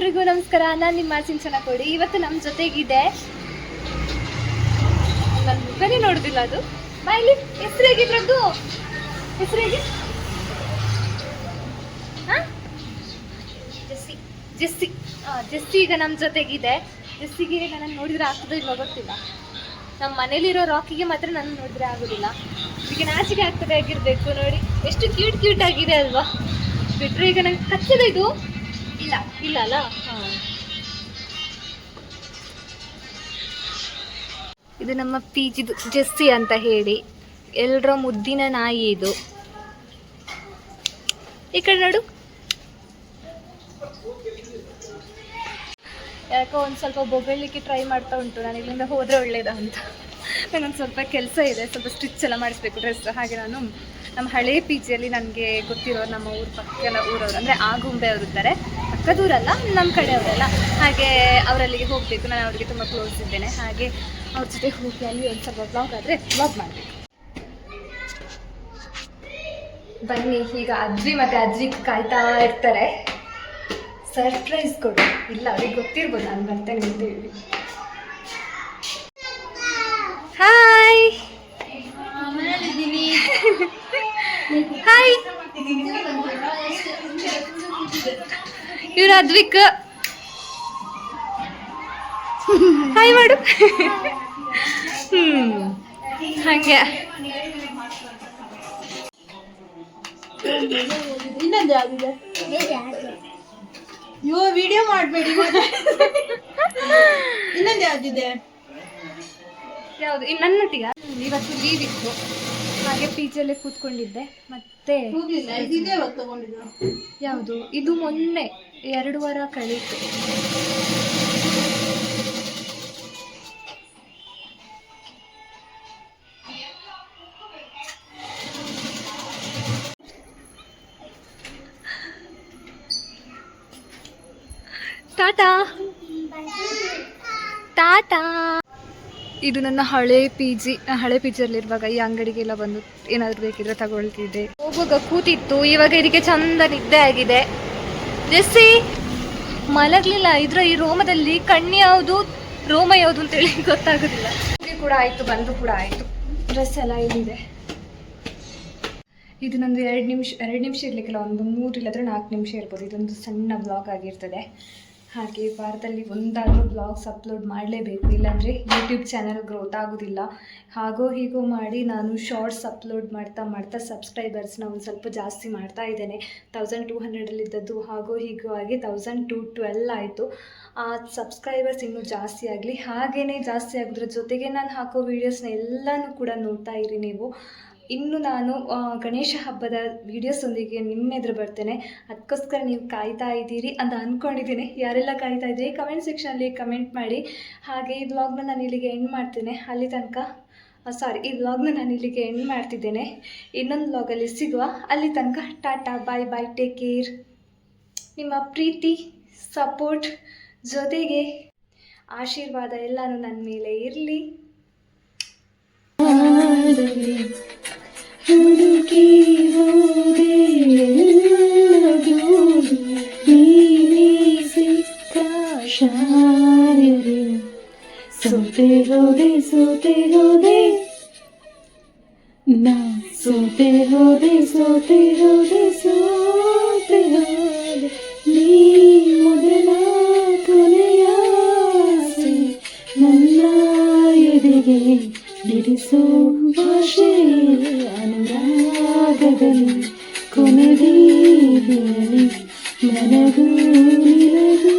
ಎಲ್ರಿಗೂ ನಮಸ್ಕಾರ. ನಾನು ನಿಮ್ಮ ಸಿಂಚನ ಕೊಡಿ. ಇವತ್ತು ನಮ್ಮ ಜೊತೆಗಿದೆ, ನನ್ನ ಮುಖನೇ ನೋಡುದಿಲ್ಲ ಅದು. ಬಾಯ್ಲಿ ಹೆಸರು ಹೇಗಿದ್ರದ್ದು? ಹೆಸರು ಹೇಗೆ? ಜೆಸ್ಸಿ. ಜೆಸ್ಸಿ ಈಗ ನಮ್ಮ ಜೊತೆಗಿದೆ. ಜೆಸ್ಸಿಗೆ ನನ್ನ ನೋಡಿದ್ರೆ ಆಗ್ತದೆ ಇಲ್ವ ಗೊತ್ತಿಲ್ಲ. ನಮ್ಮ ಮನೇಲಿರೋ ರಾಕಿಗೆ ಮಾತ್ರ ನನ್ನ ನೋಡಿದ್ರೆ ಆಗೋದಿಲ್ಲ. ಈಗ ನಾಚಿಕೆ ಆಗ್ತದೆ ಆಗಿರ್ಬೇಕು. ನೋಡಿ ಎಷ್ಟು ಕ್ಯೂಟ್ ಆಗಿದೆ ಅಲ್ವಾ? ಬಿಟ್ರೆ ಈಗ ನಂಗೆ ಕಚ್ಚದ ಇದು ಇಲ್ಲ ಅಲ್ಲ. ಇದು ನಮ್ಮ ಪಿಜಿದು ಜೆಸ್ಸಿ ಅಂತ ಹೇಳಿ, ಎಲ್ಲರ ಮುದ್ದಿನ ನಾಯಿ ಇದು. ಈ ಕಡೆ ನೋಡು. ಯಾಕೋ ಒಂದು ಸ್ವಲ್ಪ ಬೊಗಳ್ಲಿಕ್ಕೆ ಟ್ರೈ ಮಾಡ್ತಾ ಉಂಟು. ನಾನು ಇಲ್ಲಿಂದ ಹೋದರೆ ಒಳ್ಳೇದ ಅಂತ. ನನಗೊಂದು ಸ್ವಲ್ಪ ಕೆಲಸ ಇದೆ, ಸ್ವಲ್ಪ ಸ್ಟಿಚ್ ಎಲ್ಲ ಮಾಡಿಸ್ಬೇಕು ಡ್ರೆಸ್. ಹಾಗೆ ನಾನು ನಮ್ಮ ಹಳೆ ಪಿ ಜಿಯಲ್ಲಿ ನನಗೆ ಗೊತ್ತಿರೋರು, ನಮ್ಮ ಪಕ್ಕದ ಊರವರು, ಅಂದರೆ ಆಗುಂಬೆ ಅವರು ಇದ್ದಾರೆ. ಪಕ್ಕದೂರಲ್ಲ, ನಮ್ಮ ಕಡೆಯವರೆಲ್ಲ. ಹಾಗೆ ಅವರಲ್ಲಿಗೆ ಹೋಗಬೇಕು. ನಾನು ಅವರಿಗೆ ತುಂಬ ಕ್ಲೋಸ್ ಇದ್ದೇನೆ. ಹಾಗೆ ಅವ್ರ ಜೊತೆ ಹೋಗಿ ಅಲ್ಲಿ ಒಂದು ಸ್ವಲ್ಪ ಬ್ಲಾಗ್ ಆದರೆ ಬ್ಲಾಗ್ ಮಾಡಬೇಕು. ಬನ್ನಿ, ಈಗ ಅಜ್ಜಿ ಮತ್ತು ಅಜ್ಜಿ ಕಾಯ್ತಾ ಇರ್ತಾರೆ. ಸರ್ಪ್ರೈಸ್ ಕೊಡು. ಇಲ್ಲ, ಅವ್ರಿಗೆ ಗೊತ್ತಿರ್ಬೋದು ನಾನು ಬರ್ತೇನೆ ಅಂತ ಹೇಳಿ. ಹಾಯ್ ಹಾಯ್, ಇವ್ರು ಅದ್ವಿಕ್. ಹಾಯ್ ಮಾಡು. ಹಾಗೆ ಇವ ವಿಡಿಯೋ ಮಾಡಬೇಡಿ. ಇನ್ನೊಂದು ಯಾವ್ದಿದೆ? ಯಾವುದು? ನನ್ನೊಟ್ಟಿಗ ಇವತ್ತು ಲೀವ್ ಇತ್ತು, ಹಾಗೆ ಪಿ ಜಿಯಲ್ಲೇ ಕೂತ್ಕೊಂಡಿದ್ದೆ. ಮತ್ತೆ ಯಾವುದು ಇದು? ಮೊನ್ನೆ 2 ವಾರ ಕಳೀತು. ಟಾಟಾ ಟಾಟಾ. ಇದು ನನ್ನ ಹಳೆ ಪಿ ಜಿಯಲ್ಲಿರುವಾಗ ಈ ಅಂಗಡಿಗೆಲ್ಲ ಬಂದು ಏನಾದರೂ ಬೇಕಿದ್ರೆ ತಗೊಳ್ತಿದ್ದೆ. ಹೋಗುವಾಗ ಕೂತಿತ್ತು, ಇವಾಗ ಇದಕ್ಕೆ ಚಂದ ನಿದ್ದೆ ಆಗಿದೆ. ಜೆಸ್ಸಿ ಮಲಗಲಿಲ್ಲ. ಈ ರೋಮದಲ್ಲಿ ಕಣ್ಣು ಯಾವುದು ರೋಮ ಯಾವುದು ಅಂತೇಳಿ ಗೊತ್ತಾಗೋದಿಲ್ಲ. ಕೂಡ ಆಯಿತು, ಬಂದು ಕೂಡ ಆಯಿತು. ಡ್ರೆಸ್ ಎಲ್ಲ ಇಲ್ಲಿದೆ. ಇದು ನಂದು 2 ನಿಮಿಷ ಇರಲಿಕ್ಕಿಲ್ಲ, ಒಂದು 3 ಇಲ್ಲಾಂದರೆ 4 ನಿಮಿಷ ಇರ್ಬೋದು. ಇದೊಂದು ಸಣ್ಣ ಬ್ಲಾಗ್ ಆಗಿರ್ತದೆ. ಹಾಗೆ ವಾರದಲ್ಲಿ ಒಂದಾದರೂ ಬ್ಲಾಗ್ಸ್ ಅಪ್ಲೋಡ್ ಮಾಡಲೇಬೇಕು, ಇಲ್ಲಾಂದರೆ ಯೂಟ್ಯೂಬ್ ಚಾನಲ್ ಗ್ರೋತ್ ಆಗೋದಿಲ್ಲ. ಹಾಗೋ ಹೀಗೋ ಮಾಡಿ ನಾನು ಶಾರ್ಟ್ಸ್ ಅಪ್ಲೋಡ್ ಮಾಡ್ತಾ ಸಬ್ಸ್ಕ್ರೈಬರ್ಸ್ನ ಒಂದು ಸ್ವಲ್ಪ ಜಾಸ್ತಿ ಮಾಡ್ತಾ ಇದ್ದೇನೆ. 1200 ಹಾಗೋ ಹೀಗೋ ಆಗಿ 1212 ಆಯಿತು. ಆ ಸಬ್ಸ್ಕ್ರೈಬರ್ಸ್ ಇನ್ನೂ ಜಾಸ್ತಿ ಆಗಲಿ. ಹಾಗೆಯೇ ಜಾಸ್ತಿ ಆಗೋದ್ರ ಜೊತೆಗೆ ನಾನು ಹಾಕೋ ವೀಡಿಯೋಸ್ನ ಎಲ್ಲನೂ ಕೂಡ ನೋಡ್ತಾ ಇರಿ ನೀವು. ಇನ್ನು ನಾನು ಗಣೇಶ ಹಬ್ಬದ ವೀಡಿಯೋಸೊಂದಿಗೆ ನಿಮ್ಮ ಎದುರು ಬರ್ತೇನೆ. ಅದಕ್ಕೋಸ್ಕರ ನೀವು ಕಾಯ್ತಾ ಇದ್ದೀರಿ ಅಂತ ಅಂದ್ಕೊಂಡಿದ್ದೀನಿ. ಯಾರೆಲ್ಲ ಕಾಯ್ತಾ ಇದ್ದೀರಿ ಕಮೆಂಟ್ ಸೆಕ್ಷನಲ್ಲಿ ಕಮೆಂಟ್ ಮಾಡಿ. ಹಾಗೆ ಈ ವ್ಲಾಗ್ನ ನಾನು ಇಲ್ಲಿಗೆ ಎಂಡ್ ಮಾಡ್ತೇನೆ. ಅಲ್ಲಿ ತನಕ ಈ ವ್ಲಾಗ್ನ ನಾನು ಇಲ್ಲಿಗೆ ಎಂಡ್ ಮಾಡ್ತಿದ್ದೇನೆ. ಇನ್ನೊಂದು ವ್ಲಾಗಲ್ಲಿ ಸಿಗುವ. ಅಲ್ಲಿ ತನಕ ಟಾಟಾ, ಬಾಯ್ ಬಾಯ್, ಟೇಕ್ ಕೇರ್. ನಿಮ್ಮ ಪ್ರೀತಿ, ಸಪೋರ್ಟ್ ಜೊತೆಗೆ ಆಶೀರ್ವಾದ ಎಲ್ಲನೂ ನನ್ನ ಮೇಲೆ ಇರಲಿ. ಹುಡುಕಿ ಹೋದೆ ನೀನೇ ಸಿಕ್ಕ ಶಾರದೆ, ಸೋತೆ ಹೋದೆ ನಾ ಸೋತೆ ಹೋದೆ ನೀ ಮೊದಲ ಕೊನೆಯಾಸೆ ನನ್ನ ಎದೆಗೆ ಬಿಡಿಸೋ ಭಾಷೆ ಅನುರಾಗದಲ್ಲಿ ಕೊನೆದೀ ನನಗೂ ನಿನಗೂ